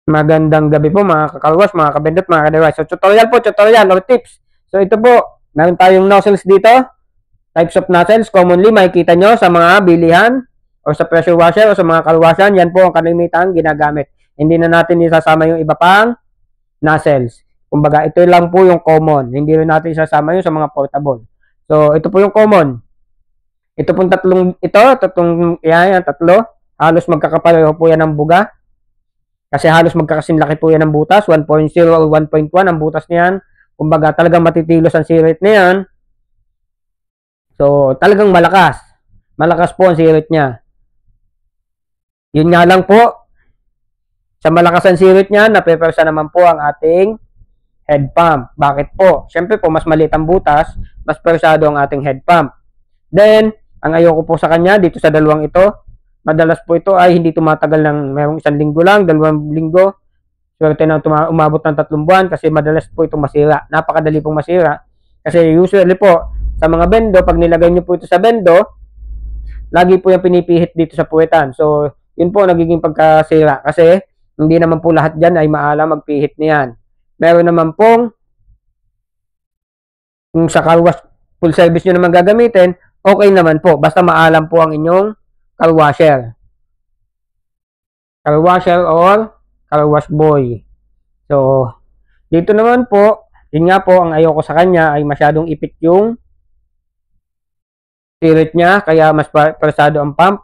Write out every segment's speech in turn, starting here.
Magandang gabi po mga kakalwas, mga kabendot, mga ka-DIY. So tutorial or tips. So ito po, meron tayong nozzles dito. Types of nozzles, commonly makikita nyo sa mga bilihan o sa pressure washer o sa mga kalwasan. Yan po ang kalimitan ginagamit. Hindi na natin isasama yung iba pang nozzles. Kumbaga, ito lang po yung common. Hindi rin natin isasama yung sa mga portable. So ito po yung common. Ito pong tatlo. Halos magkakapareho po yan ng buga. Kasi halos magkakasinlaki po yan ng butas. 1.0 o 1.1 ang butas niyan. Kumbaga talagang matitilos ang sirit na yan. So talagang malakas. Malakas po ang sirit niya. Yun nga lang po. Sa malakas ang sirit niya, napepersa naman po ang ating head pump. Bakit po? Siyempre po, mas maliit ang butas, mas persado ang ating head pump. Then, ang ayoko po sa kanya, dito sa dalawang ito, madalas po ito ay hindi tumatagal ng merong 1 linggo lang, 2 linggo. Swerte na umabot ng 3 buwan kasi madalas po itong masira. Napakadali pong masira. Kasi usually po, sa mga bendo, pag nilagay nyo po ito sa bendo, lagi po yung pinipihit dito sa puwetan. So, yun po nagiging pagkasira. Kasi, hindi naman po lahat dyan ay maalam magpihit niyan. Meron naman pong, kung sa car wash full service nyo naman gagamitin, okay naman po. Basta maalam po ang inyong car washer. Car washer or car wash boy. So, dito naman po, yun nga po, ang ayoko sa kanya ay masyadong ipit yung sirit niya, kaya mas persado ang pump.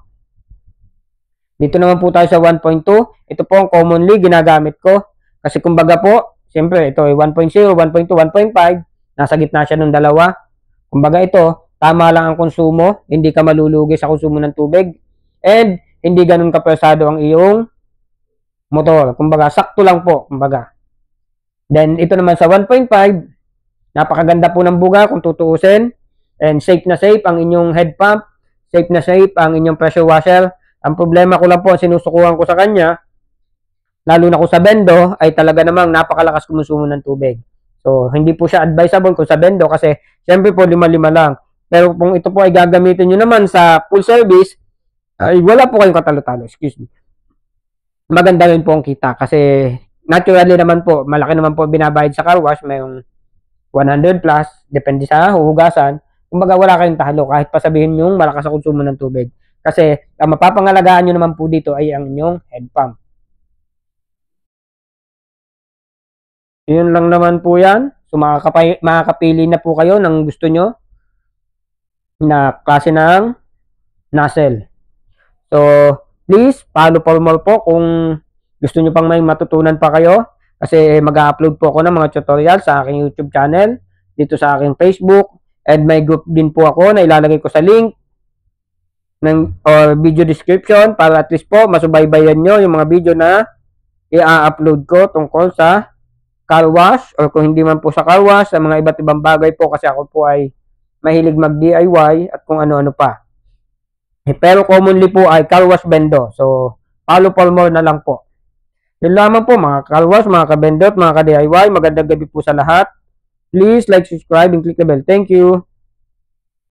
Dito naman po tayo sa 1.2. Ito po ang commonly ginagamit ko. Kasi kumbaga po, siyempre ito ay 1.0, 1.2, 1.5. Nasa gitna siya ng dalawa. Kumbaga ito, tama lang ang konsumo. Hindi ka malulugi sa konsumo ng tubig. And hindi ganun kapersado ang iyong motor. Kumbaga, sakto lang po. Kumbaga. Then, ito naman sa 1.5. Napakaganda po ng buga kung tutuusin. And safe na safe ang inyong head pump. Safe na safe ang inyong pressure washer. Ang problema ko lang po, sinusukuhan ko sa kanya, lalo na kung sa bendo, ay talaga namang napakalakas kumusumo ng tubig. So, hindi po siya advisable kung sa bendo kasi, syempre po, 5-5 lang. Pero kung ito po ay gagamitin nyo naman sa full service, ay wala po kayong katalo-talo. Excuse me. Maganda rin po ang kita kasi, naturally naman po, malaki naman po binabayad sa car wash, mayroong 100 plus, depende sa huhugasan. Kumbaga, wala kayong talo kahit pa sabihin yung malakas ang konsumo ng tubig. Kasi, ang mapapangalagaan nyo naman po dito ay ang inyong head pump. Yun lang naman po yan. So, makakapili na po kayo ng gusto nyo na klase ng nozzle. So, please, follow for more po kung gusto nyo pang may matutunan pa kayo. Kasi mag-upload po ako ng mga tutorial sa aking YouTube channel, dito sa aking Facebook, and may group din po ako na ilalagay ko sa link or video description para at least po masubaybayan nyo yung mga video na i-upload ko tungkol sa car wash or kung hindi man po sa car wash, sa mga iba't ibang bagay po kasi ako po ay mahilig mag-DIY at kung ano-ano pa. Pero commonly po ay car wash bendo. So, follow for more na lang po. Yun lamang po mga car wash, mga kabendot, mga ka-DIY. Magandang gabi po sa lahat. Please like, subscribe, and click the bell. Thank you.